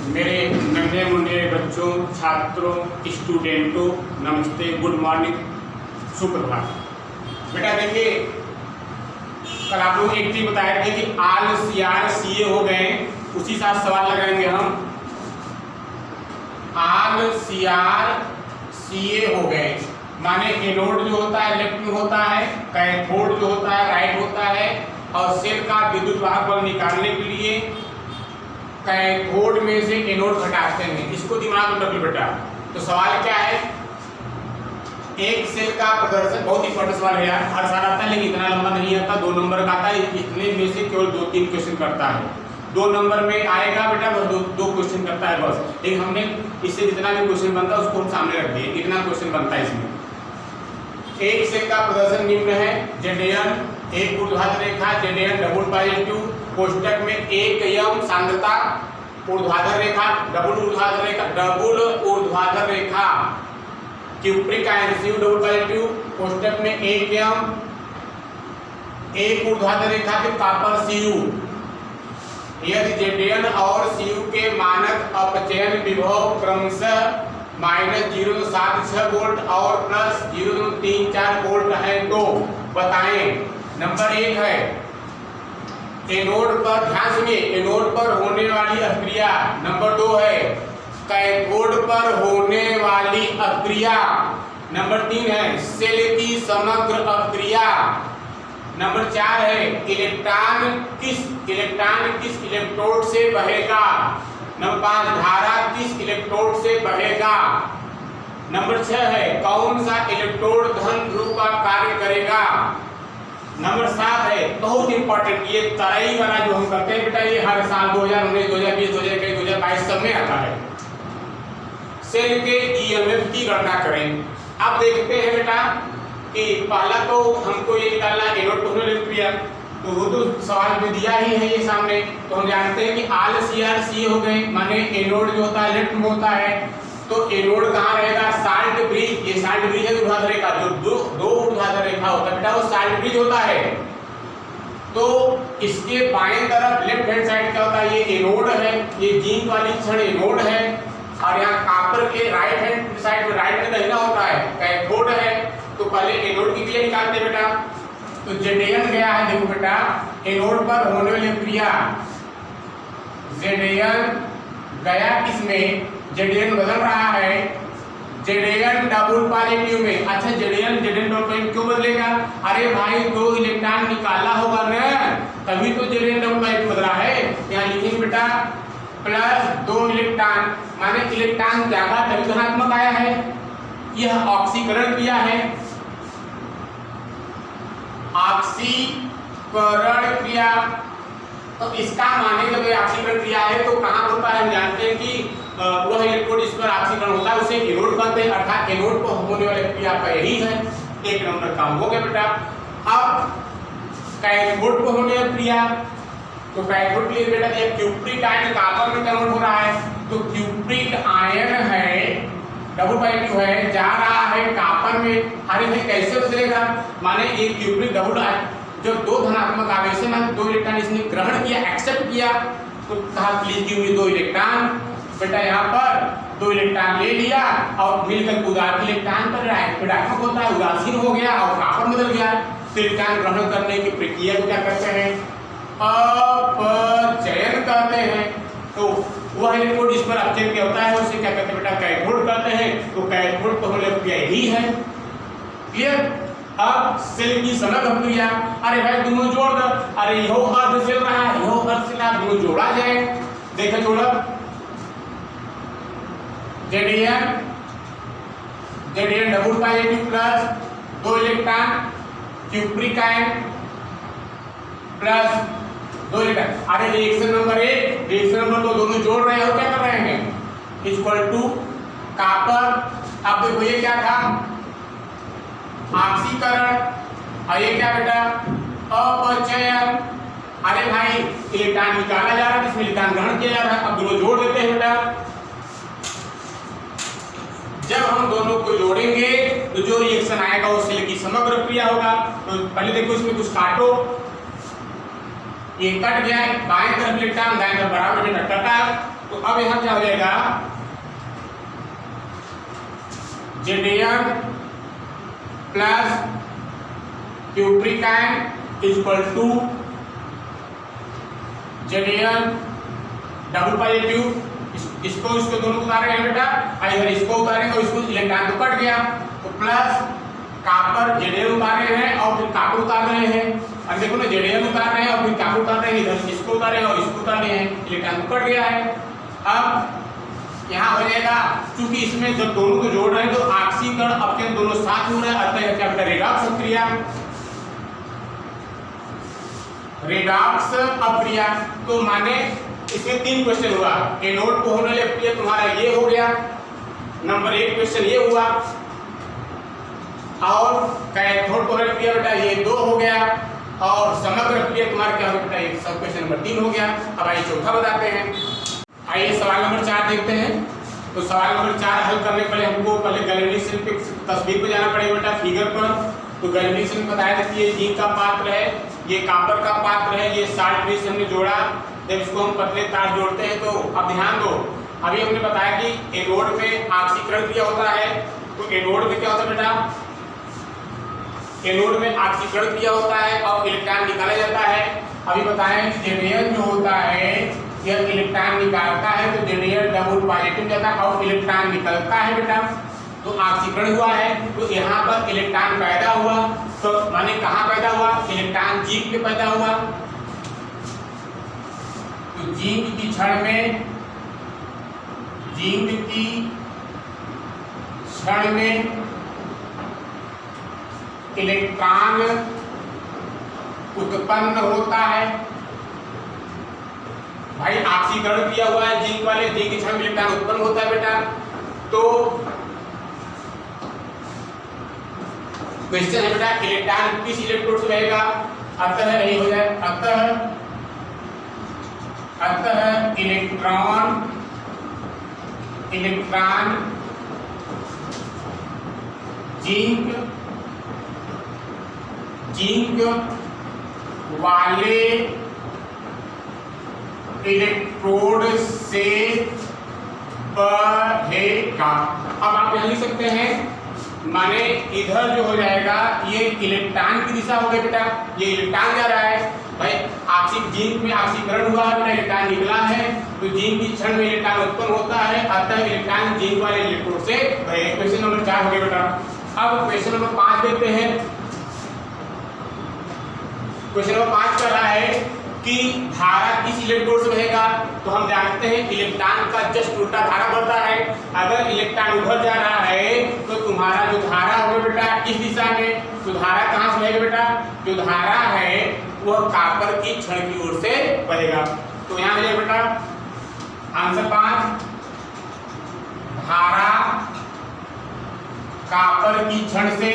मेरे नन्हे मुन्ने बच्चों, छात्रों, स्टूडेंटों, नमस्ते, गुड मॉर्निंग, सुप्रभात। बेटा देखिए, कल आप लोगों को एक चीज बताए थे कि आल सी आर सी ए हो गए, उसी साथ सवाल लगाएंगे हम। आल सी आर सी ए हो गए माने एनोड जो होता है लेफ्ट में होता है, कैथोड जो होता है राइट होता है, और सेल का विद्युत वाहक बल निकालने के लिए कैथोड में से एनोड घटाते हैं। इसको दिमाग में रख लो बेटा। तो सवाल क्या है, एक सेल का प्रदर्शन, बहुत ही छोटा सवाल है यार, हर साल आता है लेकिन इतना लंबा नहीं आता, 2 नंबर का आता है। इतने में से केवल 2-3 क्वेश्चन करता है, 2 नंबर में आएगा बेटा, बस 2 क्वेश्चन करता है बस। लेकिन हमने इससे जितना भी क्वेश्चन बनता है उसको सामने रख दिए, इतना क्वेश्चन बनता है इसमें। एक सेल का प्रदर्शन निम्न है, Zn एक ऊर्ध्वाधर रेखा, Zn डबल पॉजिटिव, कोष्टक में 1 m सांद्रता, ऊर्ध्वाधर रेखा, डबल ऊर्ध्वाधर रेखा, cupric ion Cu double positive, कोष्टक में 1 m, एक ऊर्ध्वाधर रेखा के कॉपर Cu। यदि Zn और Cu के मानक अपचयन विभव क्रमशः -0.76 वोल्ट और +0.34 वोल्ट है तो बताएं। नंबर 1 है एनोड पर, ध्यान सुनिए, एनोड पर होने वाली अभिक्रिया। नंबर 2 है कैथोड पर होने वाली अभिक्रिया। नंबर 3 है सेल की समग्र अभिक्रिया। नंबर 4 है इलेक्ट्रॉन किस इलेक्ट्रोड से बहेगा। नंबर 5 धारा किस इलेक्ट्रोड से बहेगा। नंबर 6 है कौन सा इलेक्ट्रोड धन ध्रुव का कार्य करेगा। नंबर 7 है बहुत इंपॉर्टेंट, ये तराई वाला जो हम करते हैं बेटा, ये हर साल 2019, 2020, 2021, 2022 सब में आता है। सेल के ईएमएफ की गणना करें। अब देखते हैं बेटा कि पहला तो हमको ये निकालना एनोड को हमने लिख दिया, तो वो तो सवाल में दिया ही है ये सामने। तो हम जानते हैं कि आल सी आर सी हो गए माने एनोड जो होता है लेफ्ट में होता है, तो एनोड कहाँ रहेगा, साल्ट ब्रिज। ये साल्ट ब्रिज है ऊर्ध्वाधर रेखा, जो दो ऊर्ध्वाधर रेखा होता है बेटा वो साल्ट ब्रिज होता है। तो इसके बाएं तरफ लेफ्ट हैंड साइड क्या होता है, ये एनोड है, ये जिंक वाली क्षण एनोड है, और यहाँ कॉपर के राइट हैंड साइड में, राइट में दहिना होता है कैथोड है। तो पहले एनोड की क्रिया निकालते बेटा। तो Zn गया है, देखो बेटा एनोड पर होने वाली क्रिया, Zn गया किसमें, Zn बदल रहा है Zn डबल पॉजिटिव में। अच्छा Zn डबल पॉजिटिव क्यों बदलेगा, अरे भाई 2 इलेक्ट्रॉन निकाला होगा ना, तभी तो Zn डबल पॉजिटिव बदला है। यहाँ लिखेंगे बेटा +2 इलेक्ट्रॉन, माने इलेक्ट्रॉन ज्यादा तभी धनात्मक आया है। यह ऑक्सीकरण क्रिया है, ऑक्सीकरण क्रिया। तो इसका माने जब ऑक्सीकरण क्रिया है तो कहाँ होता है, हम जानते हैं कि वह इलेक्ट्रोड इस पर ऑक्सीकरण होता है उसे एनोड कहते हैं, अर्थात एनोड पर होने वाली क्रिया का यही है। 1 नंबर काम हो गया बेटा। अब कैथोड पर होने वाली क्रिया, तो कैथोड के लिए बेटा एक क्यूप्रिक आयन कॉपर में कन्वर्ट हो रहा है, तो क्यूप्रिक आयन है डबल पॉजिटिव है, जा रहा है कॉपर में। अरे भाई कैसे बदलेगा, माने एक क्यूप्रिक डबल आयन जो 2 धनात्मक आवेश है ना, 2 इलेक्ट्रॉन इसने ग्रहण किया, एक्सेप्ट किया, तो कहा प्लीज गिव मी 2 इलेक्ट्रॉन। बेटा यहाँ पर 2 इलेक्ट्रॉन ले लिया और मिलकर उदासीन इलेक्ट्रॉन पर ऋणात्मक होता है, उदासीन हो गया और कॉपर बदल गया। तो इलेक्ट्रॉन ग्रहण करने की प्रक्रिया को क्या कहते हैं, अपचयन कहते हैं। तो वह इलेक्ट्रोड जिस पर अपचयन क्या होता है उसे क्या कहते हैं बेटा, कैथोड कहते हैं। तो कैथोड तो होने क्रिया यही है, क्लियर। अब सेल की समग्र अभिक्रिया, अरे भाई दोनों जोड़ दो, अरे यहो अर्ध सेल रहा है, यहो अर्ध सेल, दोनों जोड़ा जाए। देखो जोड़ा Zn double positive plus 2 electron, cupric ion plus 2 electron. अरे रिएक्शन नंबर 1, रिएक्शन नंबर 2 दोनों जोड़ रहे हैं और क्या कर रहे हैं, इक्वल टू कॉपर। अब देखो ये क्या था, ऑक्सीकरण, और ये क्या बेटा, अपचयन। अरे भाई इलेक्ट्रॉन निकाला जा रहा है, इसमें इलेक्ट्रॉन ग्रहण किया जा रहा है, अब दोनों जोड़ देते हैं बेटा। जब हम दोनों को जोड़ेंगे तो जो रिएक्शन आएगा वो सेल की समग्र क्रिया होगा। तो पहले देखो इसमें कुछ काटो, ये कट गया है, बाएं तरफ इलेक्ट्रॉन दाएं तरफ बराबर में कटा, तो अब यहां क्या हो जाएगा, Zn plus cupric ion equal to Zn double positive, इसको दोनों को उतारेंगे बेटा, इधर इसको उतारेंगे और इसको इलेक्ट्रॉन तो कट गया, तो प्लस कॉपर Zn उतार रहे हैं और फिर कॉपर उतार रहे हैं, और देखो ना Zn उतार रहे हैं और फिर कॉपर उतार रहे हैं, इधर इसको उतारे और इसको उतार रहे हैं, इलेक्ट्रॉन तो कट गया है। अब यहाँ हो जाएगा, क्योंकि इसमें जब दोनों को जोड़ रहे हैं तो ऑक्सीकरण अपने दोनों साथ हो रहे हैं, अतः क्या बेटा रेडॉक्स अक्रिया, रेडॉक्स अक्रिया। तो माने इसमें 3 क्वेश्चन हुआ, एनोड को होने वाली अक्रिया तुम्हारा ये हो गया, नंबर 1 क्वेश्चन ये हुआ, और कैथोड को होने वाली अक्रिया बेटा ये 2 हो गया, और समग्र अक्रिया तुम्हारा क्या हो बेटा ये सब क्वेश्चन नंबर 3 हो गया। अब आइए चौथा बताते हैं। आइए सवाल नंबर 4 देखते हैं। तो सवाल नंबर 4 हल करने के लिए हमको पहले गैलेनिक सेल पे तस्वीर पे जाना पड़ेगा बेटा, फिगर पर। तो गैलेनिक सेल में बताया था कि ये जिंक का पात्र है, ये कॉपर का पात्र है, ये साल्ट ब्रिज से हमने जोड़ा, जब इसको हम पतले तार जोड़ते हैं तो अब ध्यान दो, अभी हमने बताया कि एनोड में ऑक्सीकरण क्रिया होता है, तो एनोड में क्या होता है बेटा, एनोड में ऑक्सीकरण क्रिया होता है और इलेक्ट्रॉन निकाला जाता है। अभी बताया कि Zn जो होता है यह इलेक्ट्रॉन निकालता है, तो Zn डबल पॉजिटिव जाता है और इलेक्ट्रॉन निकलता है बेटा, तो ऑक्सीकरण हुआ है, तो यहाँ पर इलेक्ट्रॉन पैदा हुआ, तो माने कहाँ पैदा हुआ, इलेक्ट्रॉन जिंक पे पैदा हुआ, तो जिंक की क्षण में, जिंक की क्षण में इलेक्ट्रॉन उत्पन्न होता है। भाई ऑक्सीकरण किया हुआ है जिंक वाले, जिंक की क्षण में इलेक्ट्रॉन उत्पन्न होता है बेटा। तो क्वेश्चन है बेटा इलेक्ट्रॉन किस इलेक्ट्रोड से बहेगा, अतः यही हो जाए, अतः इलेक्ट्रॉन जिंक वाले इलेक्ट्रोड से बहेगा। अब आप यहां लिख सकते हैं, माने इधर जो हो जाएगा ये इलेक्ट्रॉन की दिशा हो गई बेटा, ये इलेक्ट्रॉन जा रहा है, भाई जिंक में ऑक्सीकरण हुआ है, इलेक्ट्रॉन निकला है, तो जिंक की क्षण में इलेक्ट्रॉन उत्पन्न होता है, अतः इलेक्ट्रॉन जिंक वाले इलेक्ट्रोड से बहेगा। क्वेश्चन नंबर 4 हो गया बेटा। अब क्वेश्चन नंबर 5 देखते हैं। क्वेश्चन नंबर 5 कर रहा है कि धारा किस इलेक्ट्रोड से बहेगा, तो हम जानते हैं इलेक्ट्रॉन का जस्ट उल्टा धारा बढ़ता है। अगर इलेक्ट्रॉन उधर जा रहा है तो तुम्हारा जो धारा होगा बेटा किस दिशा में, तो धारा कहाँ से बहेगा बेटा, जो धारा है वह कॉपर की क्षण की ओर से बहेगा। तो यहाँ जाएगा बेटा आंसर 5, धारा कॉपर की क्षण से,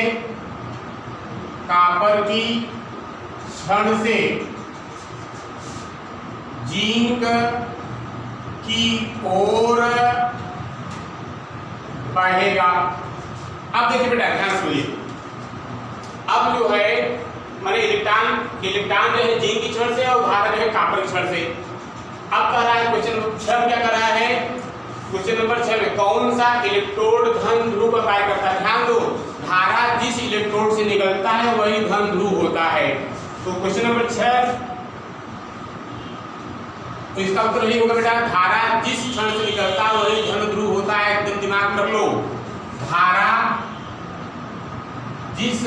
कॉपर की क्षण से जिंक की ओर बढ़ेगा। अब देखिए बेटा ध्यान सुनिए, अब जो है माने इलेक्ट्रॉन जो है जिंक की क्षण से और धारा जो है कॉपर की क्षण से। अब कह रहा है क्वेश्चन नंबर 6 क्या कर रहा है, क्वेश्चन नंबर 6 में कौन सा इलेक्ट्रोड धन ध्रुव का कार्य करता है। ध्यान दो, धारा जिस इलेक्ट्रोड से निकलता है वही धन ध्रुव होता है। तो क्वेश्चन नंबर 6 तो इसका उत्तर यही होगा बेटा, धारा जिस क्षण से निकलता है वही धन ध्रुव होता है। एकदम दिमाग में रख लो, धारा जिस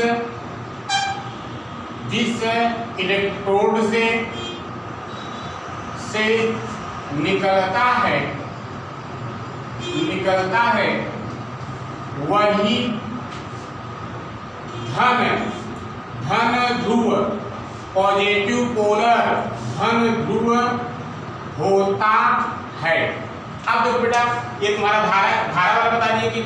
इलेक्ट्रोड से निकलता है वही धन ध्रुव, पॉजिटिव पोलर धन ध्रुव होता है। अब देखो बेटा ये तुम्हारा धारा वाला बता दिए कि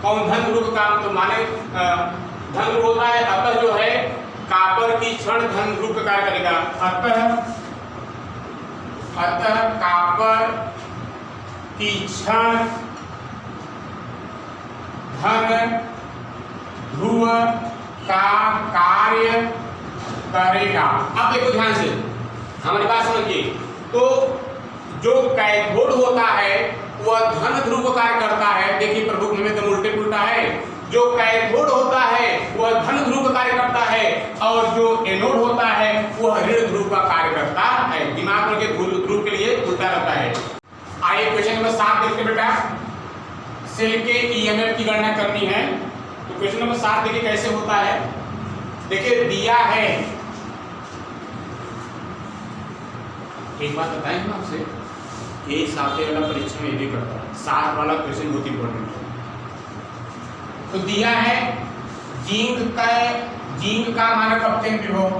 कौन धन ध्रुव का काम, तो माने धन ध्रुव होता है, अतः जो है कॉपर की क्षण धन ध्रुव का कार्य करेगा। अतः कॉपर की क्षण धन ध्रुव का कार्य करेगा। अब देखो ध्यान से हमारी बात समझिए, तो जो कैथोड होता है वह धन ध्रुव का कार्य करता है। देखिए प्रमुख में एकदम उल्टे पुल्टा है। जो कैथोड होता है वह धन ध्रुव का कार्य करता है और जो एनोड होता है वह ऋण ध्रुव का कार्य करता है। दिमाग में के ध्रुव के लिए उल्टा रहता है। आइए क्वेश्चन नंबर 7 देखते बेटा। सेल के ईएमएफ की गणना करनी है। तो क्वेश्चन नंबर 7 देखिए कैसे होता है। देखिए दिया है, एक बात बताएं हम आपसे, ये 7 वाला परीक्षा में भी करता है। 7 वाला क्वेश्चन बहुत इंपॉर्टेंट है। तो दिया है जिंक का मानक अपचयन विभव,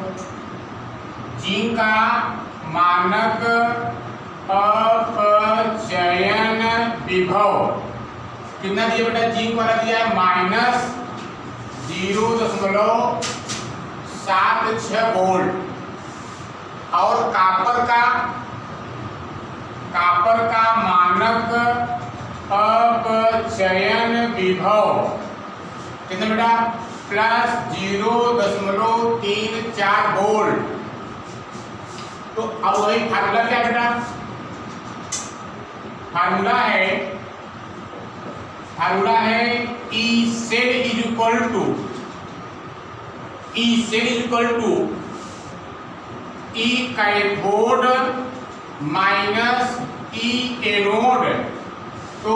जिंक का मानक अपचयन विभव कितना दिया बेटा? जिंक वाला दिया है -0.76 वोल्ट और कापर का मानक अपचयन विभव कितना बेटा? +0.34 वोल्ट। तो अब वही फार्मूला क्या बेटा? फार्मूला है E cell is equal to E cathode minus E anode. तो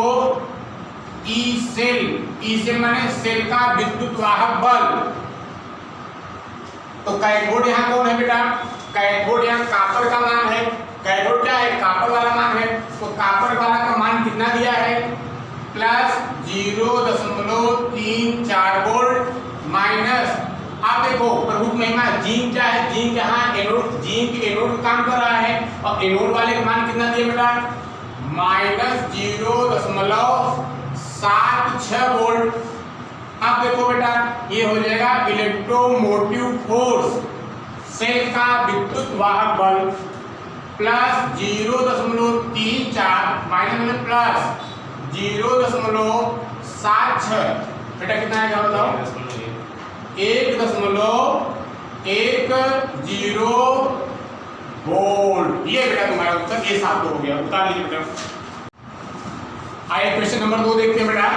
E सेल माने सेल का विद्युत वाहक बल। तो कैथोड यहाँ कौन है बेटा? कैथोड यहाँ कापर का मान है। कैथोड क्या है? कापर वाला मान है। तो कापर वाला का मान कितना दिया है? +0.34 वोल्ट माइनस, आप देखो प्रमुख महिमा जिंक क्या है? जिंक यहाँ एनोड, जिंक एनोड काम कर रहा है और एनोड वाले का मान कितना दिया बेटा? -0.76 वोल्ट। अब देखो बेटा ये हो जाएगा इलेक्ट्रोमोटिव फोर्स, सेल का विद्युत वाहक बल +0.34 माइनस +0.76 बेटा कितना आएगा बताओ? 1.10 वोल्ट। ये बेटा तुम्हारा उत्तर ये 7 हो गया। उतार लीजिए बेटा। आइए क्वेश्चन नंबर 2 देखते हैं बेटा।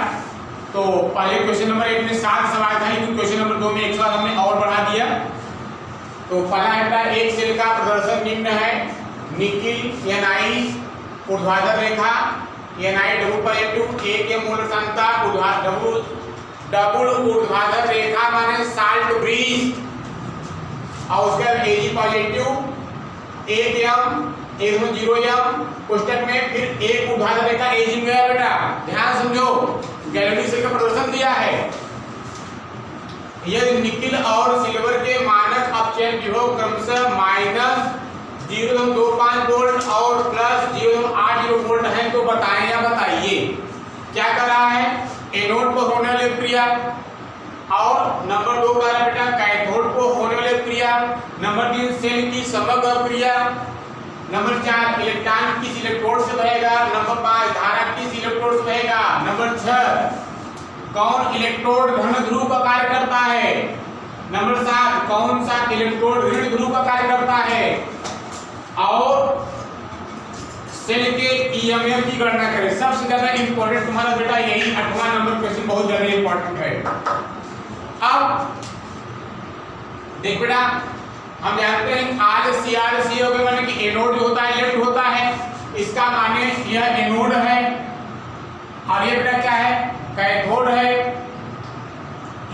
तो पहले क्वेश्चन नंबर 1 में 7 सवाल था, लेकिन क्वेश्चन नंबर 2 में एक सवाल हमने और बढ़ा दिया। तो पहला है बेटा, एक सेल का प्रदर्शन निम्न है। निकिल Ni ऊर्ध्वाधर रेखा, Ni डबल पर A2 1 के मोलर सांद्रता, डबल ऊर्ध्वाधर रेखा माने साल्ट ब्रिज और उसके बाद Ag पॉजिटिव 1m 0m कोष्टक में, फिर एक ऊर्ध्वाधर रेखा Ag गया बेटा। ध्यान समझो, गैलेक्टिक सेल का प्रदर्शन दिया है। यदि निकिल और सिल्वर के मानक अपचयन विभव क्रमशः -0.25 वोल्ट और +0.80 वोल्ट है तो बताएं या बताइए। क्या कर रहा है? एनोड को होने वाली क्रिया, और नंबर 2 कह रहा है बेटा कैथोड को होने वाली क्रिया, नंबर 3 सेल की समग्र क्रिया, नंबर 4 इलेक्ट्रॉन किस इलेक्ट्रोड से बहेगा, नंबर 5 धारा किस इलेक्ट्रोड से बहेगा, नंबर 6 कौन इलेक्ट्रोड धन ध्रुव का कार्य करता है, नंबर 7 कौन सा इलेक्ट्रोड ऋण ध्रुव का कार्य करता है, और सेल के ईएमएफ की गणना करें। सबसे ज्यादा इंपॉर्टेंट तुम्हारा बेटा यही 8वां नंबर क्वेश्चन बहुत ज्यादा इंपॉर्टेंट है। अब देख बेटा, हम जानते हैं आज CRC हो गया माने कि एनोड जो होता है लेफ्ट होता है, इसका माने यह एनोड है और ये बेटा क्या है? कैथोड है।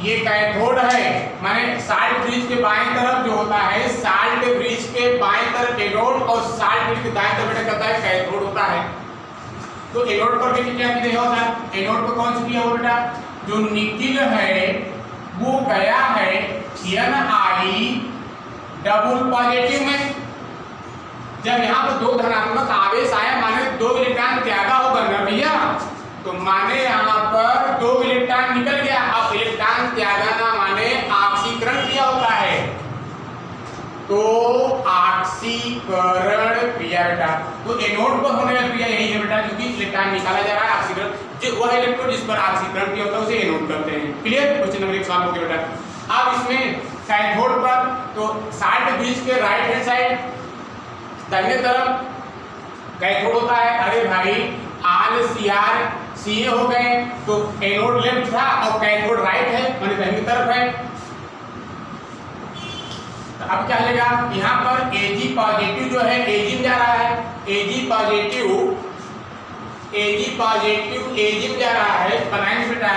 ये कैथोड है माने साल्ट ब्रिज के बाएं तरफ जो होता है, साल्ट ब्रिज के बाएं तरफ एनोड और साल्ट ब्रिज के दाएं तरफ बेटा कहता है कैथोड होता है। तो एनोड पर भी क्या दिया होता है? एनोड पर कौन सा दिया हो बेटा? जो निकिल है वो गया है Ni डबल पॉजिटिव में। जब यहाँ पर 2 धनात्मक आवेश आया माने 2 इलेक्ट्रॉन त्यागा होगा ना भैया, तो माने यहाँ पर 2 इलेक्ट्रॉन निकल गया। अब इलेक्ट्रॉन त्यागना माने ऑक्सीकरण क्रिया होता है, तो ऑक्सीकरण क्रिया बेटा। तो एनोड पर होने वाली क्रिया यही है बेटा, क्योंकि इलेक्ट्रॉन निकाला जा रहा है ऑक्सीकरण, जो वह इलेक्ट्रोड जिस पर ऑक्सीकरण क्रिया होता है उसे एनोड कहते हैं। क्लियर? क्वेश्चन नंबर 1 सॉल्व हो गया बेटा। अब इसमें कैथोड पर तो साल्ट ब्रिज के राइट हैंड साइड दाहिने तरफ कैथोड होता है, अरे भाई आर सी आर सी ए हो गए, तो एनोड लेफ्ट था और कैथोड राइट है, माने दाहिनी तरफ है। तो अब क्या लेगा, यहाँ पर Ag पॉजिटिव जो है Ag में जा रहा है, Ag पॉजिटिव Ag में जा रहा है, बनाएंगे बेटा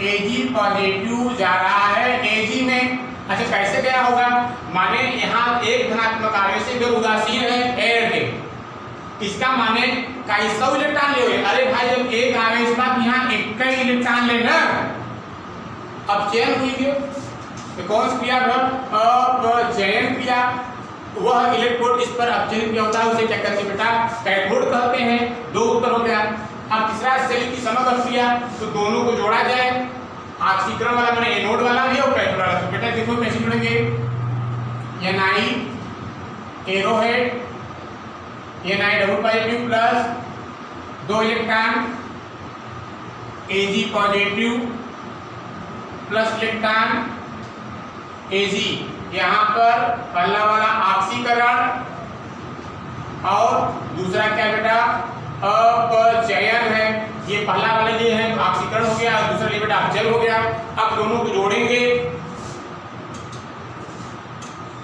Ag पॉजिटिव जा रहा है Ag में। अच्छा कैसे गया होगा, माने यहाँ एक धनात्मक आवेश से जो उदासीन है एयर के, इसका माने कैसा इलेक्ट्रॉन ले, अरे भाई जब एक आवेश का यहाँ एक ही इलेक्ट्रॉन लेना, अब चयन कीजिए तो कौन सी क्रिया अपचयन क्रिया, वह इलेक्ट्रोड इस पर अपचयन क्रिया होता है, उसे क्या कहते हैं बेटा, कैथोड कहते हैं। दो उत्तर हो गया। अब तीसरा सेल की समग्र क्रिया, तो दोनों को जोड़ा जाए, ऑक्सीकरण वाला मैंने एनोड वाला भी और कैथोड वाला, तो बेटा देखो कैसे जोड़ेंगे, Ni arrowhead Ni double positive plus 2 electron Ag positive plus electron Ag, यहाँ पर पहला वाला ऑक्सीकरण और दूसरा क्या बेटा अपचयन है। ये पहला वाला ये है ऑक्सीकरण हो गया, दूसरा ये बेटा अपचयन हो गया। अब दोनों को जोड़ेंगे,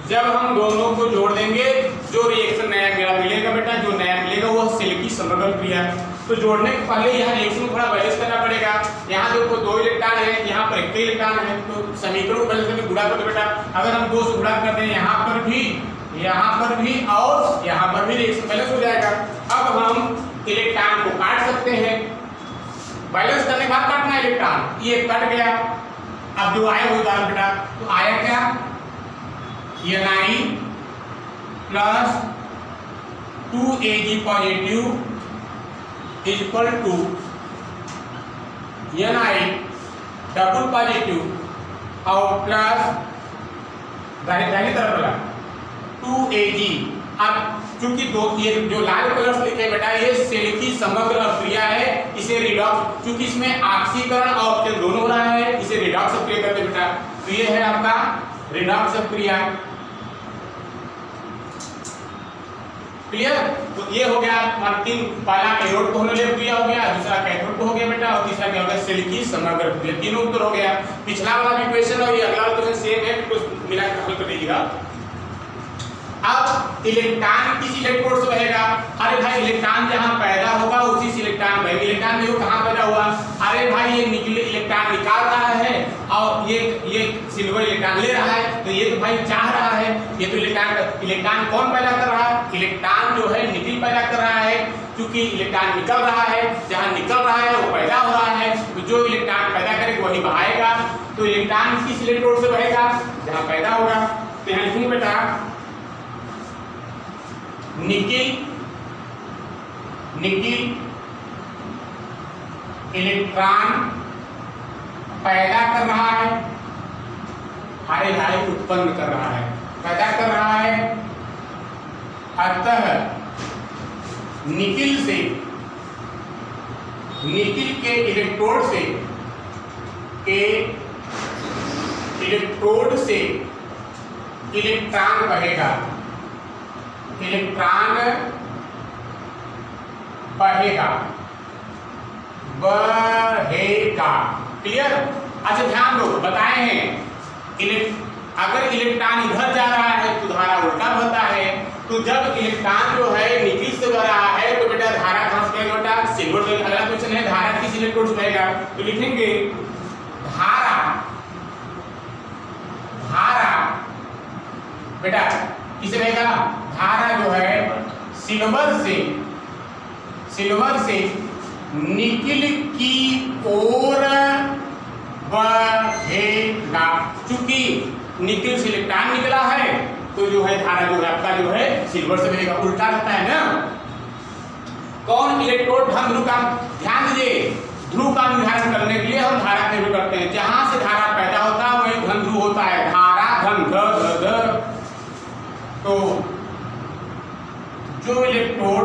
जब हम दोनों को जोड़ देंगे जो रिएक्शन नया मिलेगा बेटा, जो नया मिलेगा वो सेल की समग्र क्रिया। तो जोड़ने के पहले यहाँ रिएक्शन थोड़ा बैलेंस करना पड़ेगा। यहाँ जो 2 इलेक्ट्रॉन है, यहाँ पर 1 इलेक्ट्रॉन है, तो समीकरण को बैलेंस करके गुणा कर दो बेटा। अगर हम 2 से गुणा करते हैं यहाँ पर भी और यहाँ पर भी रिएक्शन बैलेंस हो जाएगा। अब हम इलेक्ट्रॉन को काट सकते हैं, बैलेंस करने के बाद काटना इलेक्ट्रॉन, ये कट गया। अब जो आया वो उदाहरण बेटा, तो आया क्या, Ni plus 2Ag positive is equal to Ni double positive और प्लस दाहिनी तरफ वाला 2Ag। अब चूंकि ये जो लाल कलर से लिखे बेटा, ये सेल की समग्र क्रिया है, इसे रिडॉक्स, चूंकि इसमें ऑक्सीकरण और अपचयन दोनों हो रहा है, इसे रिडॉक्स क्रिया करते बेटा। तो ये है आपका रिडॉक्स क्रिया। क्लियर, तो ये हो गया तीन, पहला एनोड को होने क्रिया हो गया, दूसरा कैथोड को हो गया बेटा, और तीसरा क्या हो गया, सेल की समग्र क्रिया। तीनों उत्तर हो गया। पिछला वाला भी क्वेश्चन और ये अगला क्वेश्चन सेम है, कुछ मिला के हल कर दीजिएगा। अब इलेक्ट्रॉन किस इलेक्ट्रोड से बहेगा, अरे भाई इलेक्ट्रॉन जहां पैदा होगा उसी से इलेक्ट्रॉन बहेगा। इलेक्ट्रॉन देखो कहां पैदा हुआ, अरे भाई ये इलेक्ट्रॉन निकाल रहा है और ये सिल्वर इलेक्ट्रॉन ले रहा है, तो ये तो भाई चाह रहा है, ये तो इलेक्ट्रॉन कौन पैदा कर रहा है, इलेक्ट्रॉन जो है निकल पैदा कर रहा है। क्योंकि इलेक्ट्रॉन निकल रहा है, जहां निकल रहा है वो पैदा हो रहा है, तो जो इलेक्ट्रॉन पैदा करेगा वही बहाएगा। तो इलेक्ट्रॉन किस इलेक्ट्रोड से बहेगा, जहां पैदा होगा। तो यहां लिखूंगा बेटा निकिल इलेक्ट्रॉन पैदा कर रहा है, अरे भाई उत्पन्न कर रहा है, पैदा कर रहा है। अतः निकिल के इलेक्ट्रोड से इलेक्ट्रॉन बहेगा, बहेगा। क्लियर। अच्छा ध्यान दो, बताए हैं अगर इलेक्ट्रॉन इधर जा रहा है तो धारा उल्टा बहता है, तो जब इलेक्ट्रॉन जो है निकिल से बह रहा है तो बेटा धारा कहां से बहेगा बेटा, सिल्वर से। अगला क्वेश्चन है धारा किस इलेक्ट्रोड से बहेगा, तो लिखेंगे धारा बेटा किसे बहेगा, धारा जो है सिल्वर से निकिल की ओर बहेगा। चूंकि निकिल से इलेक्ट्रॉन निकला है तो जो है धारा जो है आपका जो है सिल्वर से बहेगा, उल्टा रहता है ना। कौन इलेक्ट्रोड धन ध्रुव का, ध्यान दीजिए, ध्रुव का निर्धारण करने के लिए हम धारा के भी करते हैं। जहां से धारा पैदा होता है वही धन ध्रुव होता है, धारा धन ध। तो जो इलेक्ट्रोड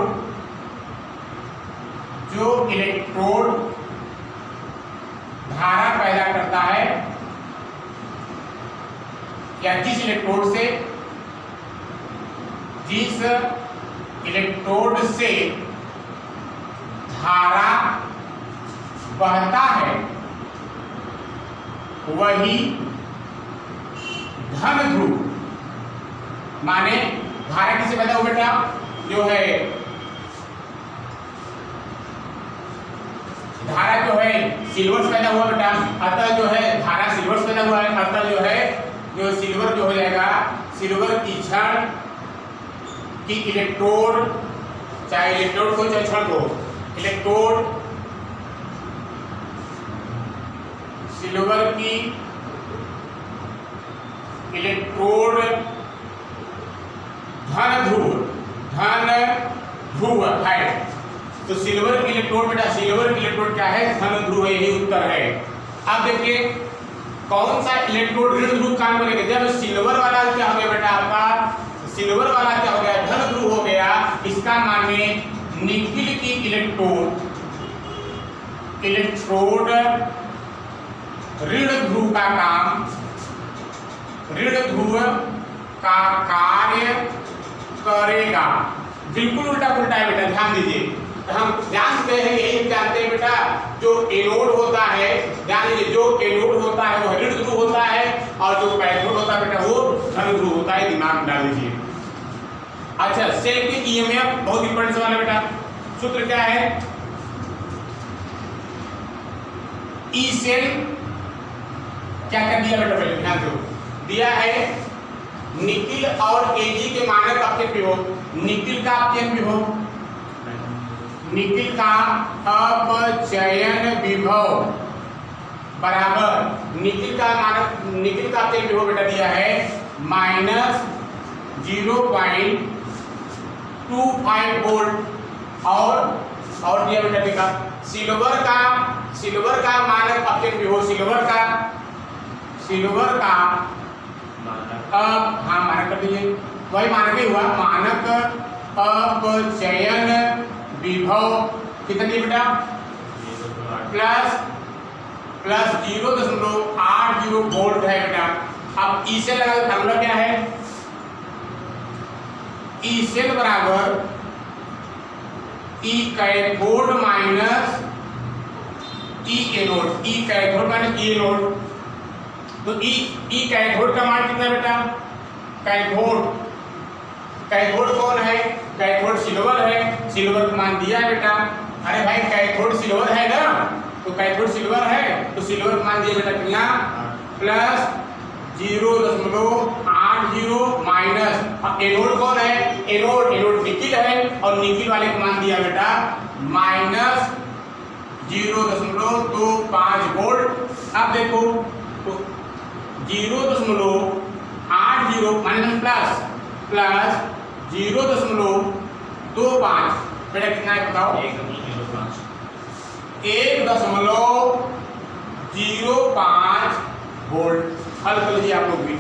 धारा पैदा करता है, या जिस इलेक्ट्रोड से धारा बहता है वही धन ध्रुव, माने धारा किससे पैदा हुआ बेटा, जो है धारा जो है सिल्वर से पैदा हुआ बेटा, अतः जो है धारा सिल्वर से पैदा हुआ है, अतः जो है जो सिल्वर जो हो जाएगा, सिल्वर की क्षण की इलेक्ट्रोड, चाहे इलेक्ट्रोड को चाहे क्षण को, इलेक्ट्रोड सिल्वर की इलेक्ट्रोड धन ध्रुव है। तो सिल्वर की इलेक्ट्रोड बेटा, सिल्वर की इलेक्ट्रोड क्या है, धन ध्रुव, यही उत्तर है। अब देखिए कौन सा इलेक्ट्रोड ऋण ध्रुव काम करेगा, जब सिल्वर वाला क्या हो गया बेटा आपका, सिल्वर वाला क्या हो गया, धन ध्रुव हो गया, इसका माने निकिल की इलेक्ट्रोड ऋण ध्रुव का काम, ऋण ध्रुव का कार्य करेगा। बिल्कुल उल्टा पुल्टा है बेटा, ध्यान दीजिए। हम जानते हैं, यही जानते हैं बेटा, जो एनोड होता है, ध्यान दीजिए, जो एनोड होता है वो ऋण ध्रुव होता है, और जो कैथोड होता है बेटा वो धन ध्रुव होता है, दिमाग में डाल दीजिए। अच्छा, सेल की ईएमएफ बहुत इंपॉर्टेंट सवाल है बेटा। सूत्र क्या है, ई सेल क्या कर दिया बेटा, पहले ध्यान दो, दिया है निकिल और Ag के मानक अपचयन विभव, निकिल का अपचयन विभव, निकिल का अपचयन विभव बराबर निकिल का मानक, निकिल का अपचयन विभव बेटा दिया है -0.25 वोल्ट, और दिया बेटा देखा सिल्वर का मानक अपचयन विभव, सिल्वर का हाँ मानक कर दीजिए, वही मानक ही हुआ, मानक अपचयन विभव कितना दिया बेटा, प्लस 0.80 वोल्ट है बेटा। अब ई सेल लगा, फॉर्मूला क्या है, ई सेल बराबर ई कैथोड माइनस ई एनोड, ई कैथोड माइनस ई एनोड। तो ई कैथोड का मान कितना बेटा, कैथोड कौन है, कैथोड सिल्वर है, सिल्वर का मान दिया है बेटा। अरे भाई कैथोड सिल्वर है ना, तो कैथोड सिल्वर है तो सिल्वर का मान दिया बेटा कितना, प्लस 0.80 माइनस एनोड कौन है, एनोड निकिल है, और निकिल वाले का मान दिया बेटा माइनस 0.25 वोल्ट। अब देखो तो 0.80 माइनस प्लस 0.25 बेटा कितना है बताओ, 1.05 वोल्ट। हल कर लीजिए आप लोग भी।